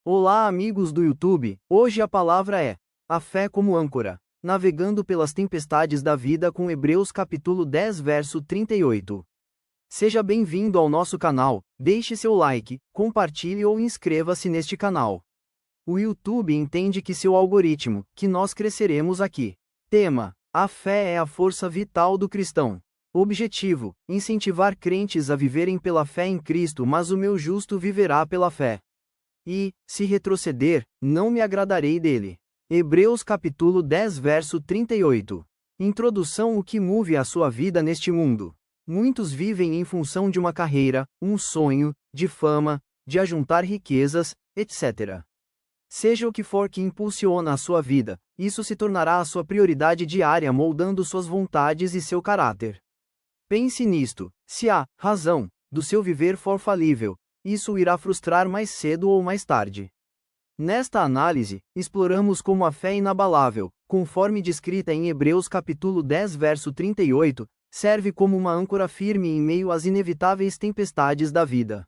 Olá, amigos do YouTube. Hoje a palavra é a fé como âncora, navegando pelas tempestades da vida com Hebreus capítulo 10 verso 38. Seja bem-vindo ao nosso canal, deixe seu like, compartilhe ou inscreva-se neste canal. O YouTube entende que seu algoritmo, que nós cresceremos aqui. Tema: a fé é a força vital do cristão. Objetivo: incentivar crentes a viverem pela fé em Cristo, mas o meu justo viverá pela fé. E, se retroceder, não me agradarei dele. Hebreus capítulo 10 verso 38. Introdução: o que move a sua vida neste mundo? Muitos vivem em função de uma carreira, um sonho, de fama, de ajuntar riquezas, etc. Seja o que for que impulsiona a sua vida, isso se tornará a sua prioridade diária, moldando suas vontades e seu caráter. Pense nisto: se a razão do seu viver for falível, isso o irá frustrar mais cedo ou mais tarde. Nesta análise, exploramos como a fé inabalável, conforme descrita em Hebreus capítulo 10 verso 38, serve como uma âncora firme em meio às inevitáveis tempestades da vida.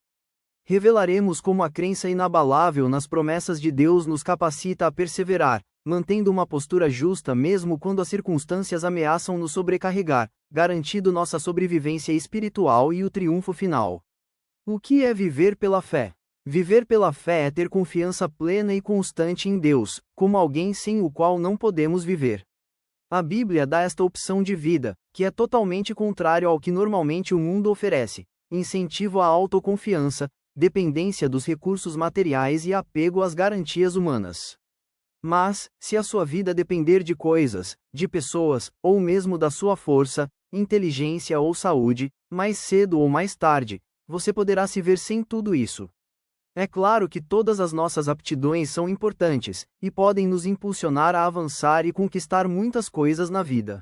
Revelaremos como a crença inabalável nas promessas de Deus nos capacita a perseverar, mantendo uma postura justa mesmo quando as circunstâncias ameaçam nos sobrecarregar, garantindo nossa sobrevivência espiritual e o triunfo final. O que é viver pela fé? Viver pela fé é ter confiança plena e constante em Deus, como alguém sem o qual não podemos viver. A Bíblia dá esta opção de vida, que é totalmente contrário ao que normalmente o mundo oferece: incentivo à autoconfiança, dependência dos recursos materiais e apego às garantias humanas. Mas, se a sua vida depender de coisas, de pessoas, ou mesmo da sua força, inteligência ou saúde, mais cedo ou mais tarde, você poderá se ver sem tudo isso. É claro que todas as nossas aptidões são importantes, e podem nos impulsionar a avançar e conquistar muitas coisas na vida.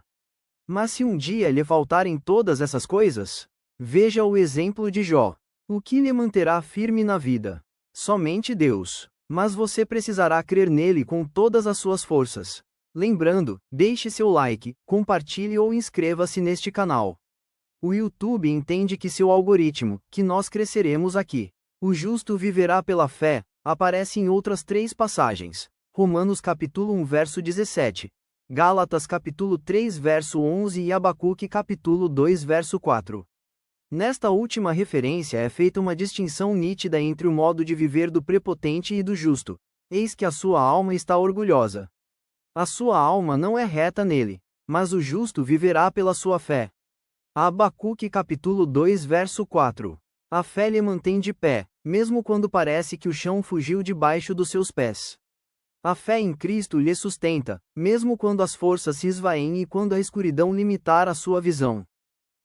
Mas se um dia lhe faltarem todas essas coisas, veja o exemplo de Jó. O que lhe manterá firme na vida? Somente Deus. Mas você precisará crer nele com todas as suas forças. Lembrando, deixe seu like, compartilhe ou inscreva-se neste canal. O YouTube entende que seu algoritmo, que nós cresceremos aqui. O justo viverá pela fé, aparece em outras 3 passagens. Romanos capítulo 1 verso 17. Gálatas capítulo 3 verso 11 e Abacuque capítulo 2 verso 4. Nesta última referência é feita uma distinção nítida entre o modo de viver do prepotente e do justo. Eis que a sua alma está orgulhosa. A sua alma não é reta nele, mas o justo viverá pela sua fé. Abacuque capítulo 2 verso 4. A fé lhe mantém de pé, mesmo quando parece que o chão fugiu debaixo dos seus pés. A fé em Cristo lhe sustenta, mesmo quando as forças se esvaem e quando a escuridão limitar a sua visão.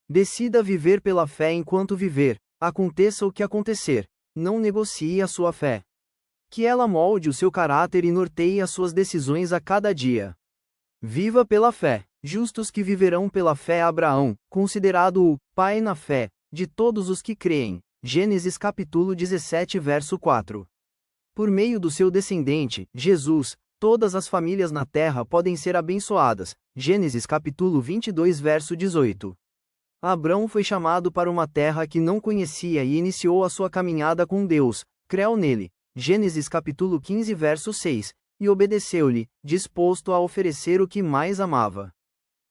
Decida viver pela fé enquanto viver, aconteça o que acontecer, não negocie a sua fé. Que ela molde o seu caráter e norteie as suas decisões a cada dia. Viva pela fé. Justos que viverão pela fé. Abraão, considerado o pai na fé de todos os que creem. Gênesis capítulo 17 verso 4. Por meio do seu descendente, Jesus, todas as famílias na terra podem ser abençoadas. Gênesis capítulo 22 verso 18. Abrão foi chamado para uma terra que não conhecia e iniciou a sua caminhada com Deus, creu nele, Gênesis capítulo 15 verso 6, e obedeceu-lhe, disposto a oferecer o que mais amava.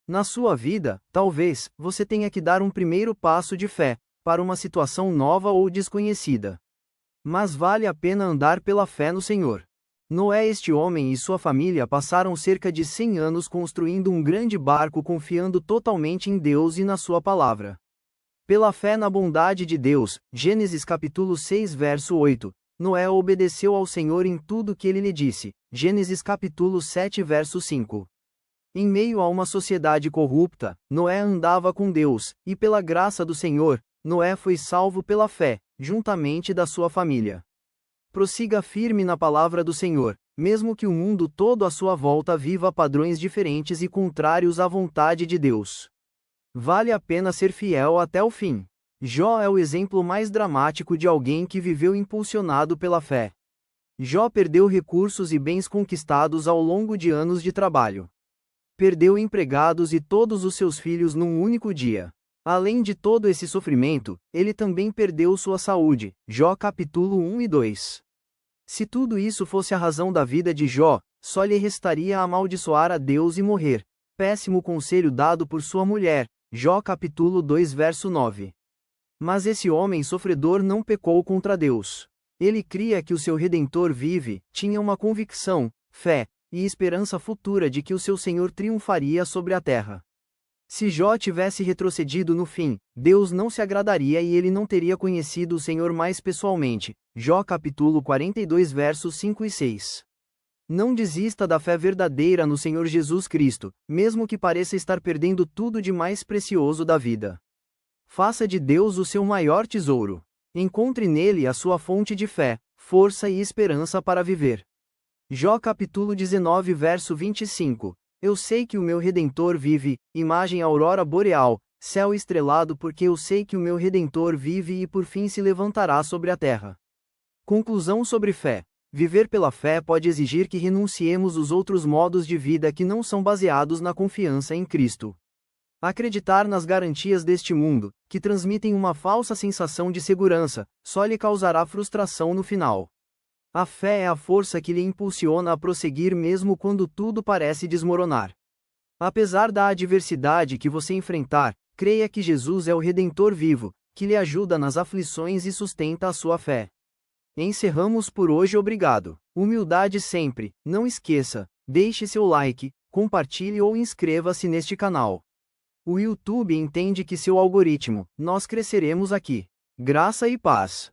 Na sua vida, talvez, você tenha que dar um primeiro passo de fé, para uma situação nova ou desconhecida. Mas vale a pena andar pela fé no Senhor. Noé, este homem e sua família passaram cerca de 100 anos construindo um grande barco confiando totalmente em Deus e na sua palavra. Pela fé na bondade de Deus, Gênesis capítulo 6 verso 8, Noé obedeceu ao Senhor em tudo que ele lhe disse, Gênesis capítulo 7 verso 5. Em meio a uma sociedade corrupta, Noé andava com Deus, e pela graça do Senhor, Noé foi salvo pela fé, juntamente da sua família. Prossiga firme na palavra do Senhor, mesmo que o mundo todo à sua volta viva padrões diferentes e contrários à vontade de Deus. Vale a pena ser fiel até o fim. Jó é o exemplo mais dramático de alguém que viveu impulsionado pela fé. Jó perdeu recursos e bens conquistados ao longo de anos de trabalho. Perdeu empregados e todos os seus filhos num único dia. Além de todo esse sofrimento, ele também perdeu sua saúde. Jó capítulo 1 e 2. Se tudo isso fosse a razão da vida de Jó, só lhe restaria amaldiçoar a Deus e morrer. Péssimo conselho dado por sua mulher. Jó capítulo 2 verso 9. Mas esse homem sofredor não pecou contra Deus. Ele cria que o seu Redentor vive, tinha uma convicção, fé e esperança futura de que o seu Senhor triunfaria sobre a terra. Se Jó tivesse retrocedido no fim, Deus não se agradaria e ele não teria conhecido o Senhor mais pessoalmente. Jó capítulo 42 versos 5 e 6. Não desista da fé verdadeira no Senhor Jesus Cristo, mesmo que pareça estar perdendo tudo de mais precioso da vida. Faça de Deus o seu maior tesouro. Encontre nele a sua fonte de fé, força e esperança para viver. Jó capítulo 19 verso 25. Eu sei que o meu Redentor vive, imagem aurora boreal, céu estrelado porque eu sei que o meu Redentor vive e por fim se levantará sobre a terra. Conclusão sobre fé. Viver pela fé pode exigir que renunciemos os outros modos de vida que não são baseados na confiança em Cristo. Acreditar nas garantias deste mundo, que transmitem uma falsa sensação de segurança, só lhe causará frustração no final. A fé é a força que lhe impulsiona a prosseguir mesmo quando tudo parece desmoronar. Apesar da adversidade que você enfrentar, creia que Jesus é o Redentor vivo, que lhe ajuda nas aflições e sustenta a sua fé. Encerramos por hoje. Obrigado. Humildade sempre. Não esqueça, deixe seu like, compartilhe ou inscreva-se neste canal. O YouTube entende que seu algoritmo, nós cresceremos aqui. Graça e paz.